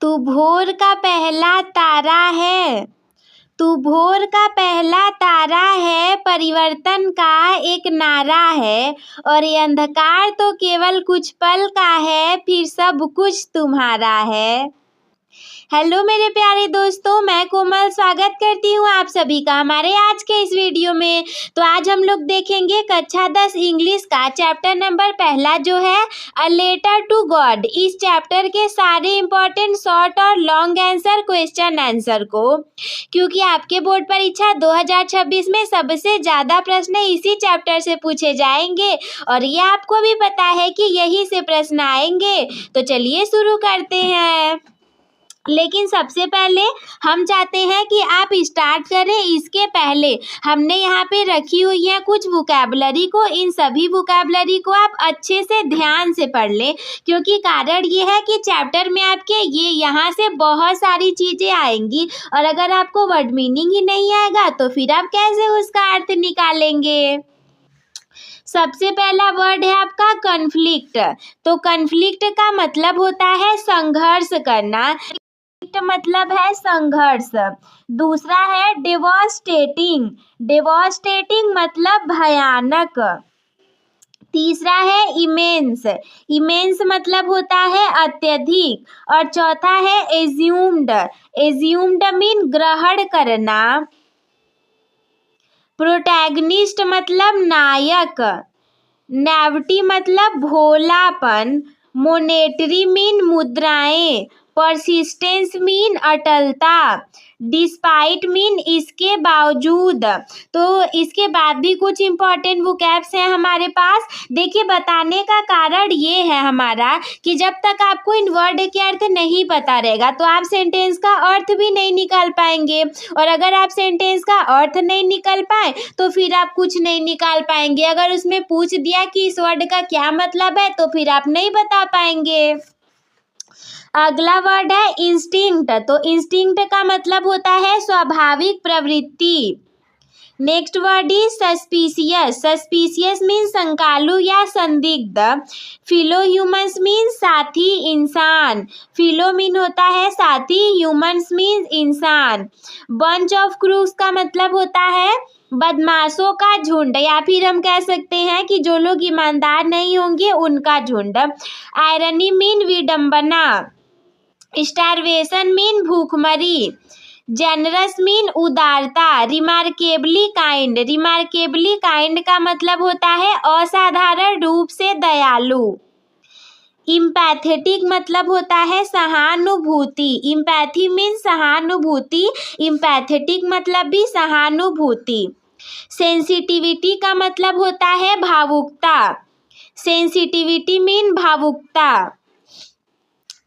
तू भोर का पहला तारा है। तू भोर का पहला तारा है, परिवर्तन का एक नारा है, और ये अंधकार तो केवल कुछ पल का है, फिर सब कुछ तुम्हारा है। हेलो मेरे प्यारे दोस्तों, मैं कोमल स्वागत करती हूँ आप सभी का हमारे आज के इस वीडियो में। तो आज हम लोग देखेंगे कक्षा 10 इंग्लिश का चैप्टर नंबर पहला जो है अ लेटर टू गॉड। इस चैप्टर के सारे इंपॉर्टेंट शॉर्ट और लॉन्ग आंसर क्वेश्चन आंसर को, क्योंकि आपके बोर्ड परीक्षा 2026 में सबसे ज़्यादा प्रश्न इसी चैप्टर से पूछे जाएंगे और ये आपको भी पता है कि यही से प्रश्न आएंगे। तो चलिए शुरू करते हैं। लेकिन सबसे पहले हम चाहते हैं कि आप स्टार्ट करें। इसके पहले हमने यहाँ पे रखी हुई है कुछ वोकैबुलरी को। इन सभी वोकैबुलरी को आप अच्छे से ध्यान से पढ़ लें, क्योंकि कारण ये है कि चैप्टर में आपके ये यहाँ से बहुत सारी चीज़ें आएंगी और अगर आपको वर्ड मीनिंग ही नहीं आएगा तो फिर आप कैसे उसका अर्थ निकालेंगे। सबसे पहला वर्ड है आपका कन्फ्लिक्ट। तो कन्फ्लिक्ट का मतलब होता है संघर्ष करना, मतलब है संघर्ष। दूसरा है डेवास्टेटिंग। डेवास्टेटिंग मतलब भयानक। तीसरा है इमेंस। इमेंस मतलब होता है अत्यधिक। और चौथा है एज्यूम्ड। एज्यूम्ड मीन ग्रहण करना। प्रोटैगनिस्ट मतलब नायक। नैविटी मतलब भोलापन। मोनेटरी मीन मुद्राएं। परसिस्टेंस मीन अटलता। डिस्पाइट मीन इसके बावजूद। तो इसके बाद भी कुछ इंपॉर्टेंट वोकैब्स हैं हमारे पास। देखिए, बताने का कारण ये है हमारा कि जब तक आपको इन वर्ड के अर्थ नहीं पता रहेगा तो आप सेंटेंस का अर्थ भी नहीं निकाल पाएंगे, और अगर आप सेंटेंस का अर्थ नहीं निकाल पाए तो फिर आप कुछ नहीं निकाल पाएंगे। अगर उसमें पूछ दिया कि इस वर्ड का क्या मतलब है तो फिर आप नहीं बता पाएंगे। अगला वर्ड है इंस्टिंक्ट। तो इंस्टिंक्ट का मतलब होता है स्वाभाविक प्रवृत्ति। Next word is suspicious. Suspicious mean शंकालु या संदिग्ध। फिलो ह्यूमन्स मीन साथी इंसान। फिलो मीन होता है साथी, ह्यूमन्स मीन इंसान। बंच ऑफ क्रूक्स का मतलब होता है बदमाशों का झुंड, या फिर हम कह सकते हैं कि जो लोग ईमानदार नहीं होंगे उनका झुंड। आयरनी मीन विडंबना। स्टारवेशन मीन भूखमरी। जेनरस मीन उदारता। Remarkably kind. रिमार्केबली काइंड का मतलब होता है असाधारण रूप से दयालु। इम्पैथेटिक मतलब होता है सहानुभूति। इम्पैथी मीन सहानुभूति। इम्पैथेटिक मतलब भी सहानुभूति। सेंसिटिविटी का मतलब होता है भावुकता। सेंसिटिविटी मीन भावुकता।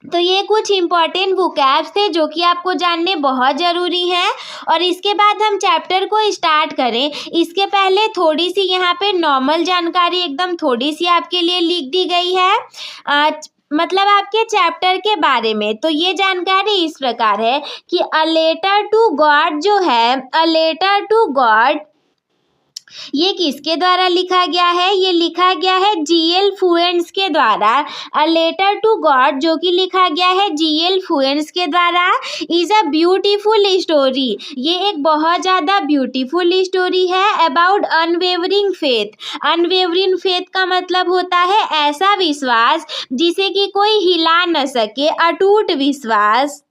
तो ये कुछ इंपॉर्टेंट वोकैब्स थे जो कि आपको जानने बहुत ज़रूरी हैं। और इसके बाद हम चैप्टर को स्टार्ट करें इसके पहले थोड़ी सी यहाँ पे नॉर्मल जानकारी एकदम थोड़ी सी आपके लिए लिख दी गई है, मतलब आपके चैप्टर के बारे में। तो ये जानकारी इस प्रकार है कि अ लेटर टू गॉड जो है, अ लेटर टू गॉड, ये किसके द्वारा लिखा गया है? ये लिखा गया है जीएल फुएंड्स के द्वारा। अ लेटर टू गॉड जो कि लिखा गया है जीएल फुएंड्स के द्वारा इज अ ब्यूटीफुल स्टोरी। ये एक बहुत ज़्यादा ब्यूटीफुल स्टोरी है about unwavering faith. Unwavering faith का मतलब होता है ऐसा विश्वास जिसे कि कोई हिला न सके, अटूट विश्वास।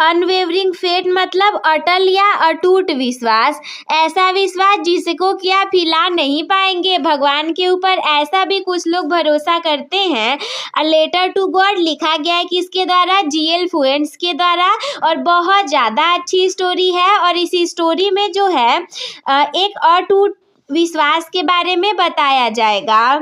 अनवेवरिंग फेथ मतलब अटल या अटूट विश्वास, ऐसा विश्वास जिसको कि आप हिला नहीं पाएंगे। भगवान के ऊपर ऐसा भी कुछ लोग भरोसा करते हैं। अ लेटर टू गॉड लिखा गया है किसके द्वारा? जीएल फुएंड्स के द्वारा, और बहुत ज़्यादा अच्छी स्टोरी है। और इस स्टोरी में जो है एक अटूट विश्वास के बारे में बताया जाएगा।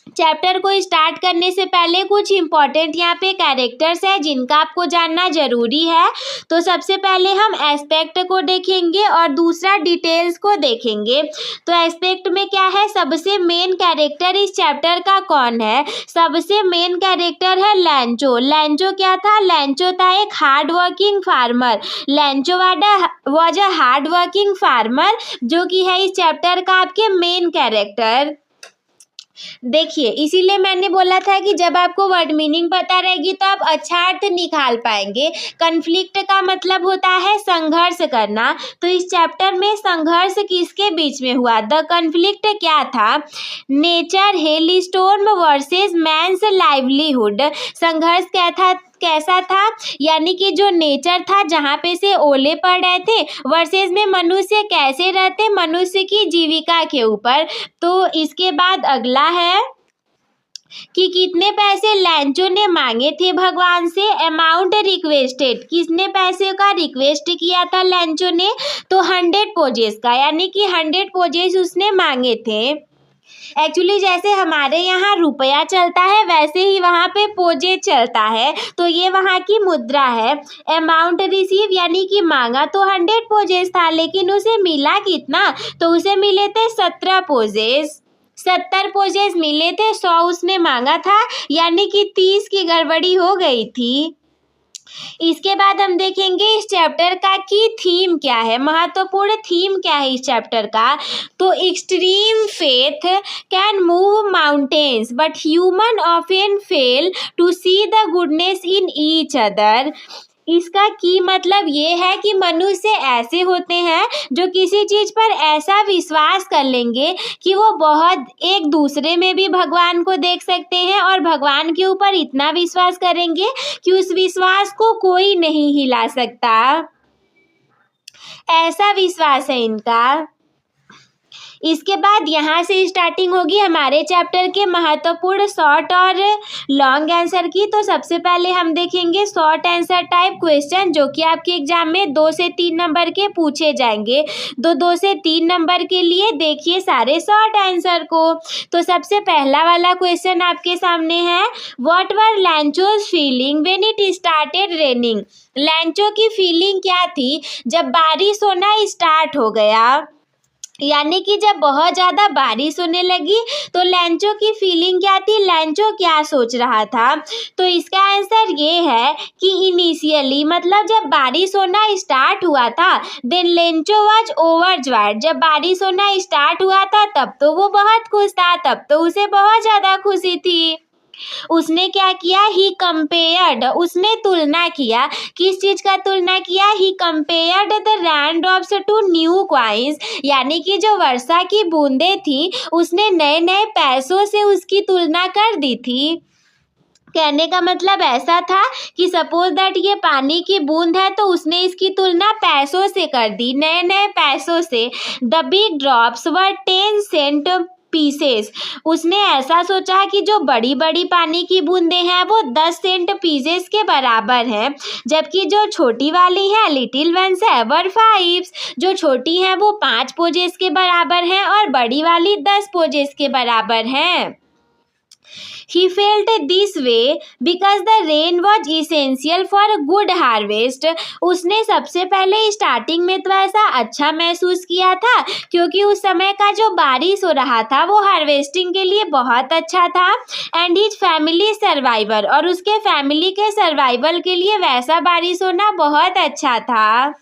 चैप्टर को स्टार्ट करने से पहले कुछ इंपॉर्टेंट यहाँ पे कैरेक्टर्स है जिनका आपको जानना जरूरी है। तो सबसे पहले हम एस्पेक्ट को देखेंगे और दूसरा डिटेल्स को देखेंगे। तो एस्पेक्ट में क्या है? सबसे मेन कैरेक्टर इस चैप्टर का कौन है? सबसे मेन कैरेक्टर है लैंचो। लैंचो क्या था? लैंचो था एक hard working farmer. लैंचो was a hard working farmer, जो कि है इस चैप्टर का आपके मेन कैरेक्टर। देखिए, इसीलिए मैंने बोला था कि जब आपको वर्ड मीनिंग पता रहेगी तो आप अच्छा अर्थ निकाल पाएंगे। कन्फ्लिक्ट का मतलब होता है संघर्ष करना। तो इस चैप्टर में संघर्ष किसके बीच में हुआ? द कन्फ्लिक्ट क्या था? Nature hail storm versus man's livelihood. संघर्ष कैसा था? यानी कि जो नेचर था जहाँ पे से ओले पड़ रहे थे, वर्सेस में मनुष्य कैसे रहते, मनुष्य की जीविका के ऊपर। तो इसके बाद अगला है कि कितने पैसे लैंचो ने मांगे थे भगवान से? अमाउंट रिक्वेस्टेड, किसने पैसे का रिक्वेस्ट किया था लैंचो ने? तो 100 पोजेस का, यानी कि 100 पोजेस उसने मांगे थे। एक्चुअली जैसे हमारे यहाँ रुपया चलता है वैसे ही वहाँ पे पोजे चलता है, तो ये वहाँ की मुद्रा है। अमाउंट रिसीव यानी कि मांगा तो 100 पोजेस था, लेकिन उसे मिला कितना? तो उसे मिले थे 17 पोजेस। 70 पोजेस मिले थे, 100 उसने मांगा था, यानी कि 30 की गड़बड़ी हो गई थी। इसके बाद हम देखेंगे इस चैप्टर का की थीम क्या है, महत्वपूर्ण थीम क्या है इस चैप्टर का। तो extreme faith can move mountains but human often fail to see the goodness in each other. इसका की मतलब ये है कि मनुष्य ऐसे होते हैं जो किसी चीज पर ऐसा विश्वास कर लेंगे कि वो बहुत एक दूसरे में भी भगवान को देख सकते हैं, और भगवान के ऊपर इतना विश्वास करेंगे कि उस विश्वास को कोई नहीं हिला सकता। ऐसा विश्वास है इनका। इसके बाद यहाँ से स्टार्टिंग होगी हमारे चैप्टर के महत्वपूर्ण शॉर्ट और लॉन्ग आंसर की। तो सबसे पहले हम देखेंगे शॉर्ट आंसर टाइप क्वेश्चन, जो कि आपके एग्जाम में 2 से 3 नंबर के पूछे जाएंगे। 2 से 3 नंबर के लिए देखिए सारे शॉर्ट आंसर को। तो सबसे पहला वाला क्वेश्चन आपके सामने है, what were Lencho's feeling when it started raining. Lencho की फीलिंग क्या थी जब बारिश होना स्टार्ट हो गया? यानी कि जब बहुत ज़्यादा बारिश होने लगी तो लैंचो की फीलिंग क्या थी, लैंचो क्या सोच रहा था? तो इसका आंसर ये है कि इनिशियली मतलब जब बारिश होना स्टार्ट हुआ था, देन लैंचो वाज ओवरजॉयड। जब बारिश होना स्टार्ट हुआ था तब तो वो बहुत खुश था, तब तो उसे बहुत ज़्यादा खुशी थी। उसने क्या किया, ही कंपेयर्ड, उसने तुलना किया। किस चीज का तुलना किया? He compared the rain drops to new coins, यानी कि जो वर्षा की बूंदें थी उसने नए नए पैसों से उसकी तुलना कर दी थी। कहने का मतलब ऐसा था कि सपोज दैट ये पानी की बूंद है, तो उसने इसकी तुलना पैसों से कर दी, नए नए पैसों से। The big drops were 10 cent pieces, उसने ऐसा सोचा कि जो बड़ी बड़ी पानी की बूंदें हैं वो 10 सेंट पीसेस के बराबर हैं, जबकि जो छोटी वाली है लिटिल वंस है वर 5, जो छोटी हैं वो 5 पोजेस के बराबर हैं और बड़ी वाली 10 पोजेस के बराबर हैं। He felt this way because the rain was essential for good harvest. उसने सबसे पहले स्टार्टिंग में तो ऐसा अच्छा महसूस किया था क्योंकि उस समय का जो बारिश हो रहा था वो हार्वेस्टिंग के लिए बहुत अच्छा था। एंड हिज फैमिली सर्वाइवर, और उसके फैमिली के सर्वाइवल के लिए वैसा बारिश होना बहुत अच्छा था।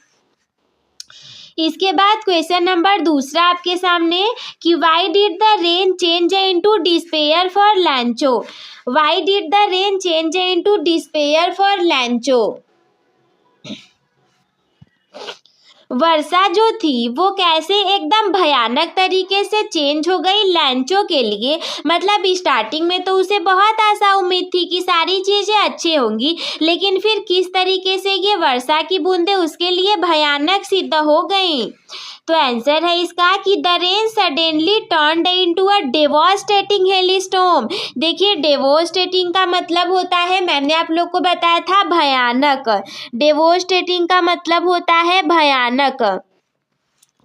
इसके बाद क्वेश्चन नंबर दूसरा आपके सामने कि why did the rain change into despair for Lencho. Why did the rain change into despair for Lencho. वर्षा जो थी वो कैसे एकदम भयानक तरीके से चेंज हो गई लैंचो के लिए। मतलब स्टार्टिंग में तो उसे बहुत आशा उम्मीद थी कि सारी चीज़ें अच्छी होंगी, लेकिन फिर किस तरीके से ये वर्षा की बूंदें उसके लिए भयानक सिद्ध हो गई। तो आंसर है इसका कि the rain suddenly turned into a devastating hailstorm. देखिए डेवास्टेटिंग का मतलब होता है, मैंने आप लोग को बताया था भयानक। डेवास्टेटिंग का मतलब होता है भयानक।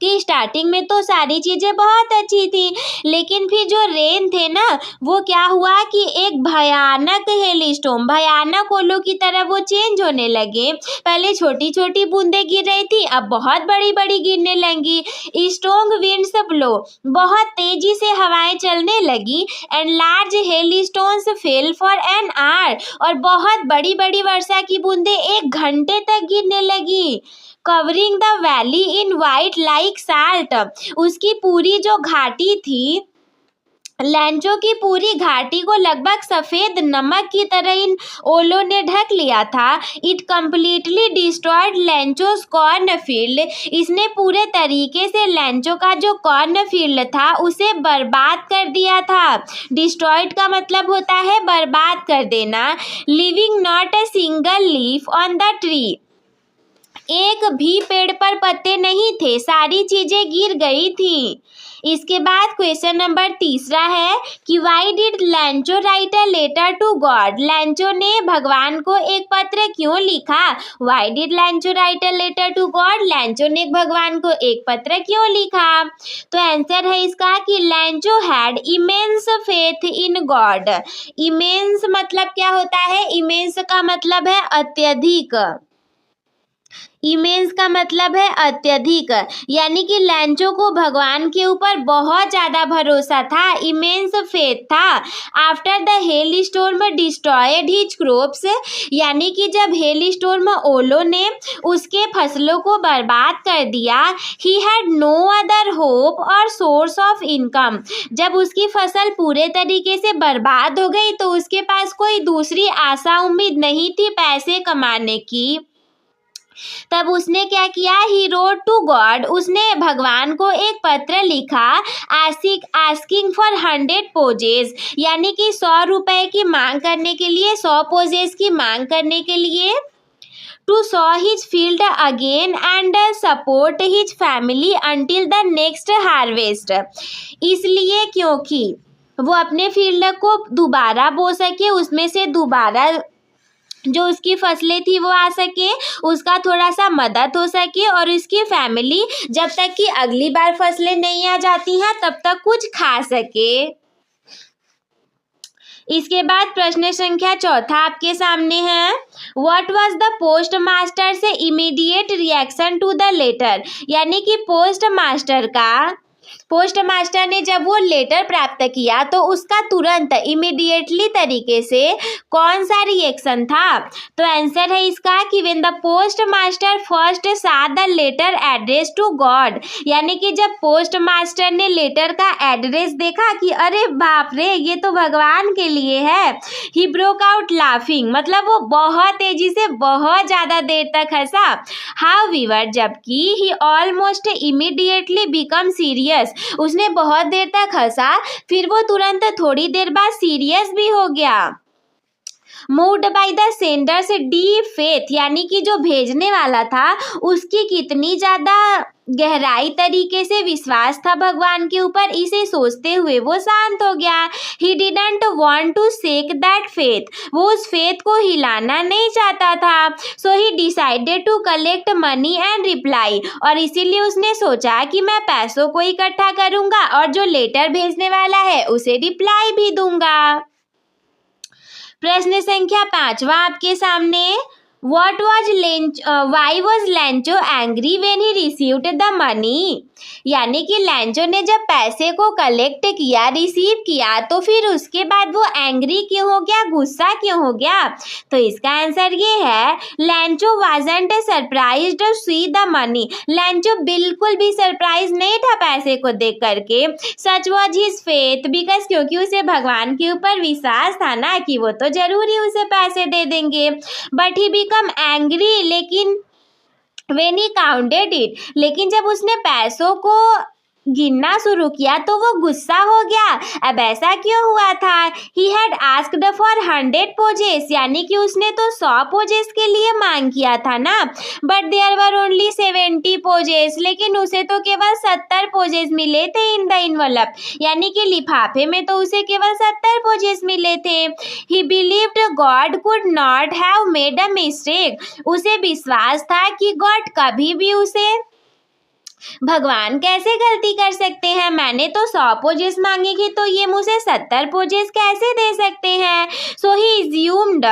कि स्टार्टिंग में तो सारी चीज़ें बहुत अच्छी थी, लेकिन फिर जो रेन थे ना वो क्या हुआ कि एक भयानक हेलस्टॉर्म, भयानक ओलों की तरह वो चेंज होने लगे। पहले छोटी छोटी बूंदें गिर रही थी, अब बहुत बड़ी बड़ी गिरने लगी। स्ट्रॉन्ग विंड्स ब्लो, बहुत तेजी से हवाएं चलने लगी। And large hailstones fell for an hour, और बहुत बड़ी बड़ी वर्षा की बूंदें 1 घंटे तक गिरने लगी। Covering the valley in white like salt, उसकी पूरी जो घाटी थी लैंचो की पूरी घाटी को लगभग सफेद नमक की तरह इन ओलों ने ढक लिया था। It completely destroyed Lencho's cornfield. इसने पूरे तरीके से लैंचो का जो कॉर्नफील्ड था उसे बर्बाद कर दिया था। डिस्ट्रॉयड का मतलब होता है बर्बाद कर देना। Living not a single leaf on the tree. एक भी पेड़ पर पत्ते नहीं थे, सारी चीजें गिर गई थी। इसके बाद क्वेश्चन नंबर 3 है कि why did Lencho write a letter to God. Lencho ने भगवान को एक पत्र क्यों लिखा। Why did Lencho write a letter to God. Lencho ने भगवान को एक पत्र क्यों लिखा। तो आंसर है इसका कि लैंचो had immense faith in God. Immense मतलब क्या होता है। इमेंस का मतलब है अत्यधिक। इमेंस का मतलब है अत्यधिक, यानी कि लैंचो को भगवान के ऊपर बहुत ज़्यादा भरोसा था। इमेंस फेथ था। After the hell storm destroyed his crops, यानी कि जब हेल स्टॉर्म ओलों ने उसके फसलों को बर्बाद कर दिया। He had no other hope or source of income, जब उसकी फसल पूरे तरीके से बर्बाद हो गई तो उसके पास कोई दूसरी आशा उम्मीद नहीं थी पैसे कमाने की। तब उसने क्या किया। ही रोट टू गॉड, उसने भगवान को एक पत्र लिखा। आस्किंग फॉर 100 पोजेस, यानी कि 100 रुपए की मांग करने के लिए, 100 पोजेस की मांग करने के लिए। To sow his field again and support his family until the next harvest. इसलिए क्योंकि वो अपने फील्ड को दोबारा बो सके, उसमें से दोबारा जो उसकी फसलें थी वो आ सके, उसका थोड़ा सा मदद हो सके और उसकी फैमिली जब तक कि अगली बार फसलें नहीं आ जाती हैं तब तक कुछ खा सके। इसके बाद प्रश्न संख्या 4 आपके सामने है। What was the post master से immediate reaction to the letter, यानी कि पोस्ट मास्टर ने जब वो लेटर प्राप्त किया तो उसका तुरंत इमीडिएटली तरीके से कौन सा रिएक्शन था। तो आंसर है इसका कि when the post master first saw the letter addressed to God, यानी कि जब पोस्ट मास्टर ने लेटर का एड्रेस देखा कि अरे बाप रे ये तो भगवान के लिए है। ही ब्रोक आउट लाफिंग, मतलब वो बहुत तेजी से बहुत ज़्यादा देर तक हंसा। हाउएवर, जबकि ही ऑलमोस्ट इमीडिएटली बिकम सीरियस, उसने बहुत देर तक हंसा फिर वो तुरंत थोड़ी देर बाद सीरियस भी हो गया। मूव्ड बाय द सेंडर से डीप फेथ, यानी कि जो भेजने वाला था उसकी कितनी ज़्यादा गहराई तरीके से विश्वास था भगवान के ऊपर, इसे सोचते हुए वो शांत हो गया। He didn't want to shake that faith, वो उस फेथ को हिलाना नहीं चाहता था। So he decided to collect money and reply, और इसीलिए उसने सोचा कि मैं पैसों को इकट्ठा करूंगा और जो लेटर भेजने वाला है उसे रिप्लाई भी दूंगा। प्रश्न संख्या 5 आपके सामने। Why was लैंचो angry when he received the money, यानी कि लैंचो ने जब पैसे को कलेक्ट किया, रिसीव किया, तो फिर उसके बाद वो एंग्री क्यों हो गया, गुस्सा क्यों हो गया। तो इसका आंसर ये है Lencho wasn't surprised to see the money, Lencho बिल्कुल भी सरप्राइज नहीं था पैसे को देख करके। Such was his faith because, क्योंकि उसे भगवान के ऊपर विश्वास था ना कि वो तो जरूर ही उसे पैसे दे देंगे। बट ही बिकम एंग्री, लेकिन when he counted it, लेकिन जब उसने पैसों को गिनना शुरू किया तो वो गुस्सा हो गया। अब ऐसा क्यों हुआ था। He had asked for 100 pesos, यानी कि उसने तो 100 पोजेस के लिए मांग किया था ना। But there were only 70 pesos, लेकिन उसे तो केवल 70 पोजेस मिले थे इन द इनवलप, यानी कि लिफाफे में तो उसे केवल 70 पोजेस मिले थे। ही believed God could not have made a mistake, उसे विश्वास था कि गॉड कभी भी उसे, भगवान कैसे गलती कर सकते हैं, मैंने तो 100 पोजेस मांगी थी तो ये मुझे 70 पोजेस कैसे दे सकते हैं। सो ही अज्यूम्ड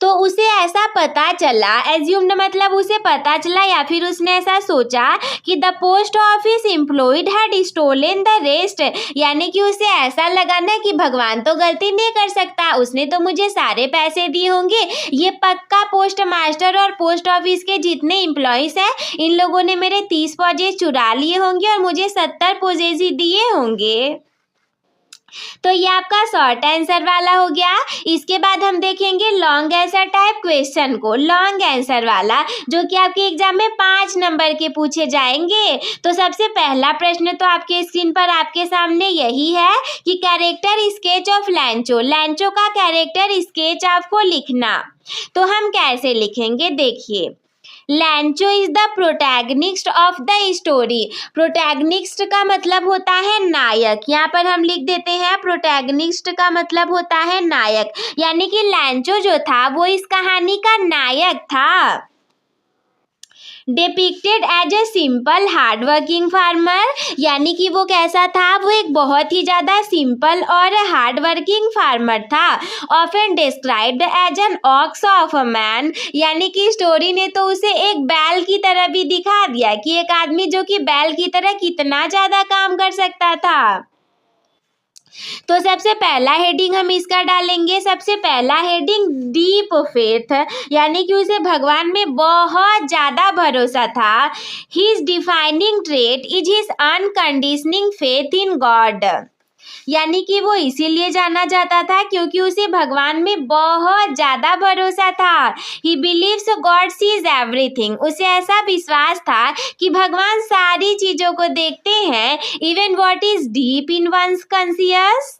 तो उसे ऐसा पता चला, एज्यूम्ड मतलब उसे पता चला या फिर उसने ऐसा सोचा कि the post office employed had stolen the rest, यानी कि उसे ऐसा लगा ना कि भगवान तो गलती नहीं कर सकता, उसने तो मुझे सारे पैसे दिए होंगे, ये पक्का पोस्ट मास्टर और पोस्ट ऑफिस के जितने एम्प्लॉयज हैं इन लोगों ने मेरे 30 पॉजेस चुरा लिए होंगे और मुझे 70 पॉजेस ही दिए होंगे। तो ये आपका शॉर्ट आंसर वाला हो गया। इसके बाद हम देखेंगे लॉन्ग आंसर टाइप क्वेश्चन को। लॉन्ग आंसर वाला जो कि आपके एग्जाम में 5 नंबर के पूछे जाएंगे। तो सबसे पहला प्रश्न तो आपके स्क्रीन पर आपके सामने यही है कि कैरेक्टर स्केच ऑफ लैंचो, लैंचो का कैरेक्टर स्केच आपको लिखना। तो हम कैसे लिखेंगे, देखिए लैंचो is the protagonist of the story. Protagonist का मतलब होता है नायक, यहाँ पर हम लिख देते हैं प्रोटैगनिस्ट का मतलब होता है नायक, यानी कि लैंचो जो था वो इस कहानी का नायक था। Depicted as a simple hard working farmer, यानी कि वो कैसा था, वो एक बहुत ही ज़्यादा सिंपल और हार्ड वर्किंग फार्मर था। Often described as an ox of a man, यानी कि स्टोरी ने तो उसे एक बैल की तरह भी दिखा दिया कि एक आदमी जो कि बैल की तरह कितना ज़्यादा काम कर सकता था। तो सबसे पहला हेडिंग हम इसका डालेंगे, सबसे पहला हेडिंग डीप फेथ, यानी कि उसे भगवान में बहुत ज़्यादा भरोसा था। His defining trait is his unconditioning faith in God, यानी कि वो इसीलिए जाना जाता था क्योंकि उसे भगवान में बहुत ज़्यादा भरोसा था। He believes God sees everything, उसे ऐसा विश्वास था कि भगवान सारी चीज़ों को देखते हैं, even what is deep in one's conscious,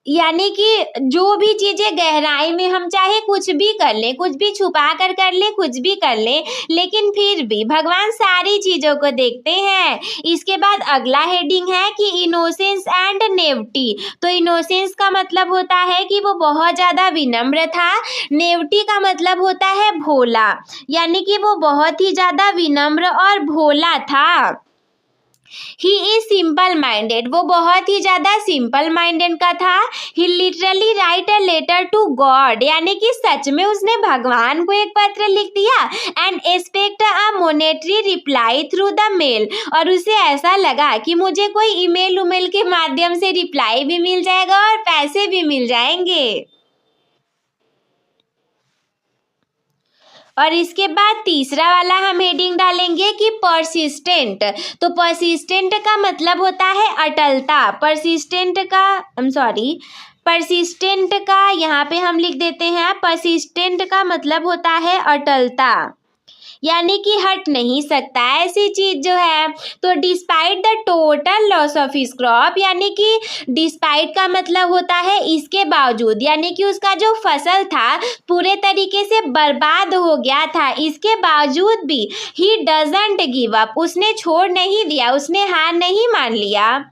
यानी कि जो भी चीज़ें गहराई में हम चाहे कुछ भी कर लें, कुछ भी छुपा कर लें, कुछ भी कर लें, लेकिन फिर भी भगवान सारी चीज़ों को देखते हैं। इसके बाद अगला हेडिंग है कि इनोसेंस एंड नेवटी। तो इनोसेंस का मतलब होता है कि वो बहुत ज़्यादा विनम्र था, नेवटी का मतलब होता है भोला, यानी कि वो बहुत ही ज़्यादा विनम्र और भोला था। ही इज सिंपल माइंडेड, वो बहुत ही ज़्यादा सिंपल माइंडेड का था। He literally write a letter to God, यानी कि सच में उसने भगवान को एक पत्र लिख दिया। And expect a monetary reply through the mail, और उसे ऐसा लगा कि मुझे कोई ईमेल उमेल के माध्यम से रिप्लाई भी मिल जाएगा और पैसे भी मिल जाएंगे। और इसके बाद तीसरा वाला हम हेडिंग डालेंगे कि परसिस्टेंट। तो परसिस्टेंट का मतलब होता है अटलता, परसिस्टेंट का यहाँ पे हम लिख देते हैं, परसिस्टेंट का मतलब होता है अटलता, यानी कि हट नहीं सकता ऐसी चीज़ जो है। तो despite the total loss of his crop, यानी कि डिस्पाइट का मतलब होता है इसके बावजूद, यानी कि उसका जो फसल था पूरे तरीके से बर्बाद हो गया था, इसके बावजूद भी ही डजंट गिव अप, उसने छोड़ नहीं दिया, उसने हार नहीं मान लिया।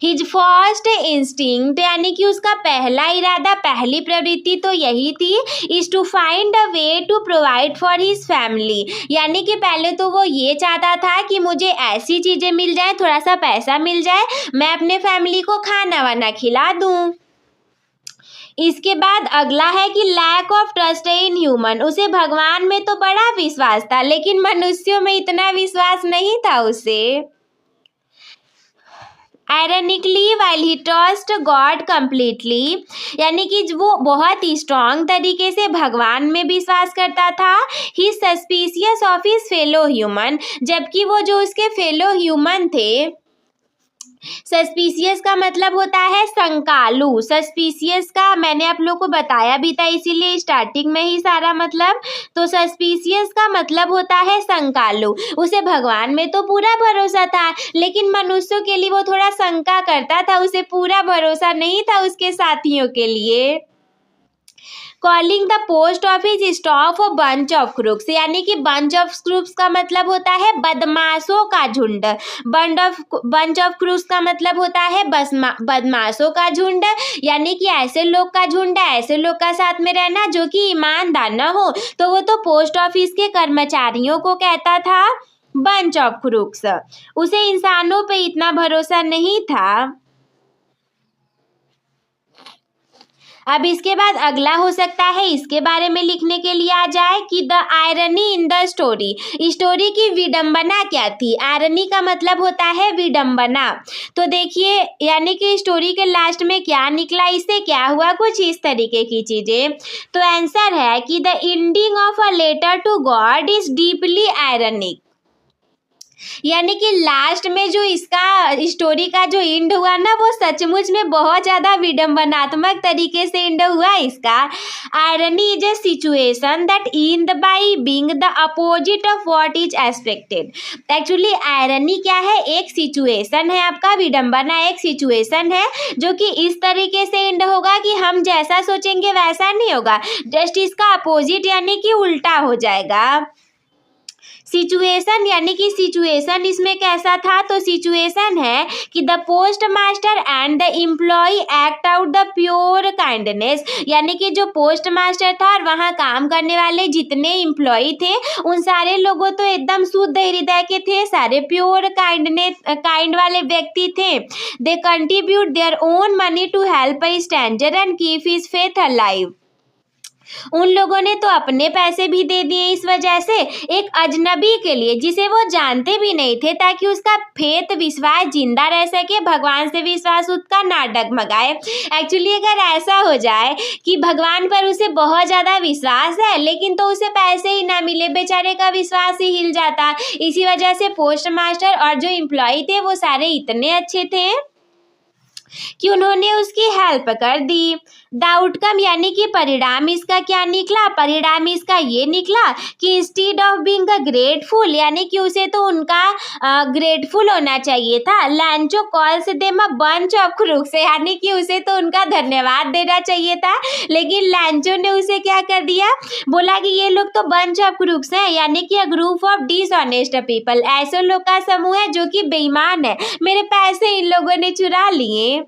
हिज फर्स्ट इंस्टिंक्ट, यानी कि उसका पहला इरादा, पहली प्रवृत्ति तो यही थी, is to find a way to provide for his family, यानी कि पहले तो वो ये चाहता था कि मुझे ऐसी चीज़ें मिल जाए, थोड़ा सा पैसा मिल जाए, मैं अपने फैमिली को खाना वाना खिला दूँ। इसके बाद अगला है कि lack of trust in human, उसे भगवान में तो बड़ा विश्वास था लेकिन मनुष्यों में इतना विश्वास नहीं था उसे। Ironically while he trust God completely, यानी कि वो बहुत ही स्ट्रॉन्ग तरीके से भगवान में विश्वास करता था। He suspicious of his fellow human, जबकि वो जो उसके फेलो ह्यूमन थे, सस्पिशियस का मतलब होता है शंकालु, सस्पिशियस का मैंने आप लोग को बताया भी था इसीलिए स्टार्टिंग में ही सारा मतलब। तो सस्पिशियस का मतलब होता है शंकालु, उसे भगवान में तो पूरा भरोसा था लेकिन मनुष्यों के लिए वो थोड़ा शंका करता था, उसे पूरा भरोसा नहीं था उसके साथियों के लिए। Calling the post office staff a bunch of crooks, यानी कि बंच ऑफ क्रूक्स का मतलब होता है बदमाशों का झुंड, बंच ऑफ क्रूक्स का मतलब होता है बदमाशों का झुंड, यानी कि ऐसे लोग का झुंड, ऐसे लोग का साथ में रहना जो कि ईमानदार न हो। तो वो तो पोस्ट ऑफिस के कर्मचारियों को कहता था बंच ऑफ क्रूक्स, उसे इंसानों पे इतना भरोसा नहीं था। अब इसके बाद अगला हो सकता है इसके बारे में लिखने के लिए आ जाए कि the irony in the story, story की विडंबना क्या थी। आयरनी का मतलब होता है विडंबना। तो देखिए यानी कि स्टोरी के लास्ट में क्या निकला, इससे क्या हुआ, कुछ इस तरीके की चीजें। तो आंसर है कि the ending of a letter to God is deeply ironic, यानी कि लास्ट में जो इसका स्टोरी का जो एंड हुआ ना वो सचमुच में बहुत ज़्यादा विडंबनात्मक तरीके से एंड हुआ इसका। Irony is a situation that and by being the opposite of what is expected. Actually irony क्या है, एक सिचुएशन है, आपका विडंबना एक सिचुएशन है जो कि इस तरीके से एंड होगा कि हम जैसा सोचेंगे वैसा नहीं होगा, जस्ट इसका अपोजिट यानी कि उल्टा हो जाएगा। सिचुएशन यानी कि सिचुएशन इसमें कैसा था, तो सिचुएशन है कि the post master and the employ act out the pure kindness, यानी कि जो पोस्ट मास्टर था और वहाँ काम करने वाले जितने एम्प्लॉय थे उन सारे लोगों तो एकदम शुद्ध हृदय के थे, सारे प्योर काइंड वाले व्यक्ति थे। They contribute their own money to help a stranger and keep his faith alive. उन लोगों ने तो अपने पैसे भी दे दिए इस वजह से एक अजनबी के लिए जिसे वो जानते भी नहीं थे, ताकि उसका फेथ विश्वास जिंदा रह सके, भगवान से विश्वास उसका ना डगमगाए। एक्चुअली अगर ऐसा हो जाए कि भगवान पर उसे बहुत ज़्यादा विश्वास है लेकिन तो उसे पैसे ही ना मिले, बेचारे का विश्वास ही हिल जाता। इसी वजह से पोस्ट मास्टर और जो एम्प्लॉय थे वो सारे इतने अच्छे थे कि उन्होंने उसकी हेल्प कर दी। द आउटकम यानी कि परिणाम इसका क्या निकला, परिणाम इसका ये निकला कि instead of being a grateful, यानी कि उसे तो उनका ग्रेटफुल होना चाहिए था। लैंचो calls them a bunch of crooks, यानी कि उसे तो उनका धन्यवाद देना चाहिए था, लेकिन लैंचो ने उसे क्या कर दिया, बोला कि ये लोग तो बंच ऑफ क्रूक्स हैं, यानी कि a group of dishonest people, ऐसे लोग का समूह है जो कि बेईमान है, मेरे पैसे इन लोगों ने चुरा लिए।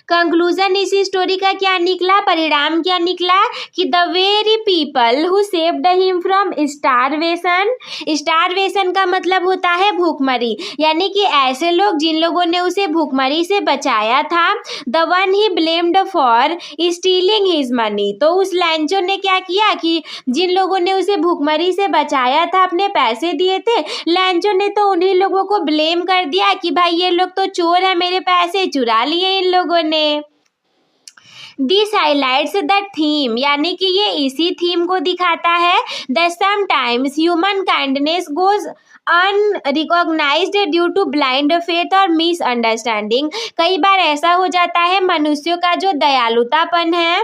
कंक्लूजन इसी स्टोरी का क्या निकला, परिणाम क्या निकला कि the very people who saved him from starvation, starvation का मतलब होता है भूखमरी, यानी कि ऐसे लोग जिन लोगों ने उसे भूखमरी से बचाया था, the one he blamed for stealing his money. तो उस लैंचो ने क्या किया कि जिन लोगों ने उसे भूखमरी से बचाया था, अपने पैसे दिए थे, लैंचो ने तो उन्हीं लोगों को ब्लेम कर दिया कि भाई ये लोग तो चोर है, मेरे पैसे चुरा लिए इन लोगों ने। दिस हाईलाइट्स द थीम, यानी कि ये इसी थीम को दिखाता है, that sometimes human kindness goes unrecognised due to blind faith और मिसअंडरस्टैंडिंग। कई बार ऐसा हो जाता है मनुष्यों का जो दयालुतापन है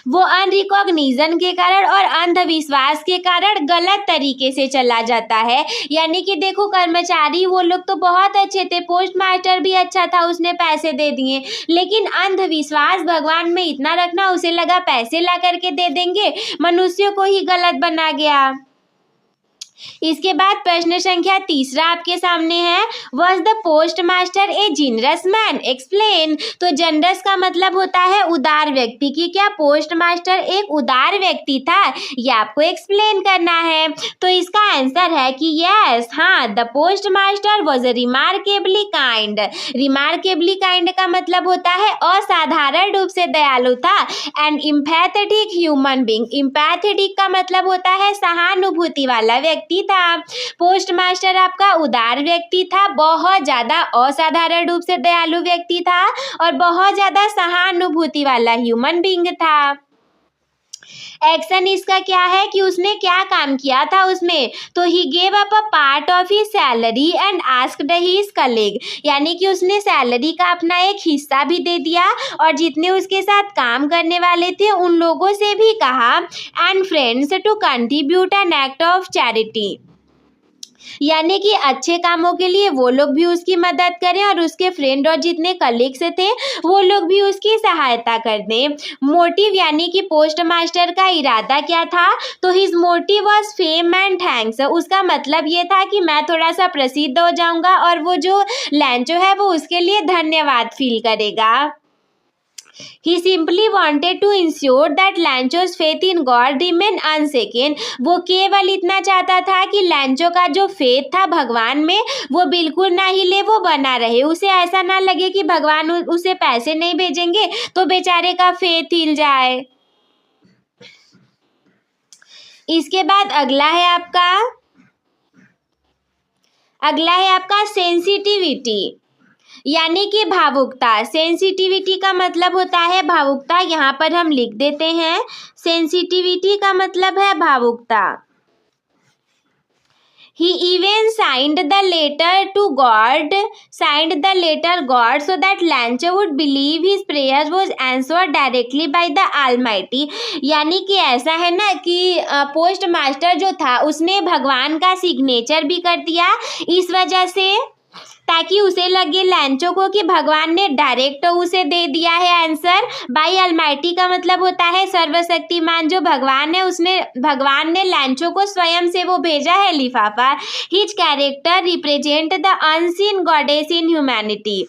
वो अनरिकॉग्निशन के कारण और अंधविश्वास के कारण गलत तरीके से चला जाता है। यानी कि देखो कर्मचारी वो लोग तो बहुत अच्छे थे, पोस्ट मास्टर भी अच्छा था, उसने पैसे दे दिए, लेकिन अंधविश्वास भगवान में इतना रखना, उसे लगा पैसे ला करके दे देंगे, मनुष्यों को ही गलत बना गया। इसके बाद प्रश्न संख्या 3 आपके सामने है, was the post master A generous man, explain. तो जनरस का मतलब होता है उदार व्यक्ति, की क्या पोस्ट मास्टर एक उदार व्यक्ति था, ये आपको एक्सप्लेन करना है। तो इसका आंसर है कि यस, हाँ, the post master was remarkably kind. Remarkably kind का मतलब होता है असाधारण रूप से दयालु था, and empathetic human being. Empathetic का मतलब होता है सहानुभूति वाला व्यक्ति था। पोस्ट मास्टर आपका उदार व्यक्ति था, बहुत ज्यादा असाधारण रूप से दयालु व्यक्ति था और बहुत ज्यादा सहानुभूति वाला ह्यूमन बीइंग था। एक्शन इसका क्या है कि उसने क्या काम किया था उसमें, तो he gave up a part of he salary and asked his colleague, यानी कि उसने सैलरी का अपना एक हिस्सा भी दे दिया और जितने उसके साथ काम करने वाले थे उन लोगों से भी कहा, and friends to contribute an act of charity, यानी कि अच्छे कामों के लिए वो लोग भी उसकी मदद करें और उसके फ्रेंड और जितने कलीग्स थे वो लोग भी उसकी सहायता कर दें। मोटिव यानी कि पोस्ट मास्टर का इरादा क्या था, तो his motive was fame and thanks. उसका मतलब ये था कि मैं थोड़ा सा प्रसिद्ध हो जाऊंगा और वो जो लैंचो है वो उसके लिए धन्यवाद फील करेगा। He simply wanted to ensure that Lancho's faith in God remained unshaken. वो केवल इतना चाहता था कि लैंचो का जो फेथ था भगवान में वो बिल्कुल ना हिले, वो बना रहे। उसे ऐसा ना लगे कि भगवान उसे पैसे नहीं भेजेंगे तो बेचारे का फेथ हिल जाए। इसके बाद अगला है आपका सेंसिटिविटी, यानी कि भावुकता। सेंसिटिविटी का मतलब होता है भावुकता। यहाँ पर हम लिख देते हैं, सेंसिटिविटी का मतलब है भावुकता। He even signed the letter God so that Lancho would believe his prayers was answered directly by the Almighty। यानी कि ऐसा है ना कि पोस्ट मास्टर जो था उसने भगवान का सिग्नेचर भी कर दिया, इस वजह से ताकि उसे लगे लैंचो को कि भगवान ने डायरेक्ट उसे दे दिया है आंसर। बाय अलमाइटी का मतलब होता है सर्वशक्तिमान। जो भगवान है भगवान ने लैंचो को स्वयं से वो भेजा है लिफाफा। His character represent the unseen goddess in humanity.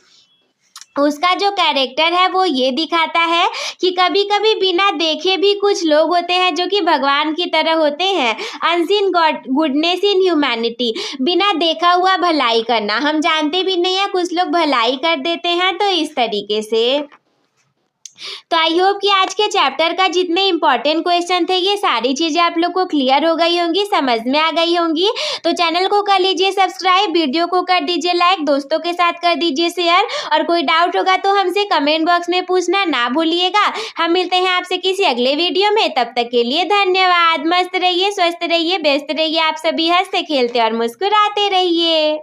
उसका जो कैरेक्टर है वो ये दिखाता है कि कभी कभी बिना देखे भी कुछ लोग होते हैं जो कि भगवान की तरह होते हैं। अनसीन गुडनेस इन ह्यूमैनिटी, बिना देखा हुआ भलाई करना। हम जानते भी नहीं है, कुछ लोग भलाई कर देते हैं, तो इस तरीके से। तो आई होप कि आज के चैप्टर का जितने इंपॉर्टेंट क्वेश्चन थे ये सारी चीज़ें आप लोग को क्लियर हो गई होंगी, समझ में आ गई होंगी। तो चैनल को कर लीजिए सब्सक्राइब, वीडियो को कर दीजिए लाइक, दोस्तों के साथ कर दीजिए शेयर, और कोई डाउट होगा तो हमसे कमेंट बॉक्स में पूछना ना भूलिएगा। हम मिलते हैं आपसे किसी अगले वीडियो में, तब तक के लिए धन्यवाद। मस्त रहिए, स्वस्थ रहिए, व्यस्त रहिए, आप सभी हंसते खेलते और मुस्कुराते रहिए।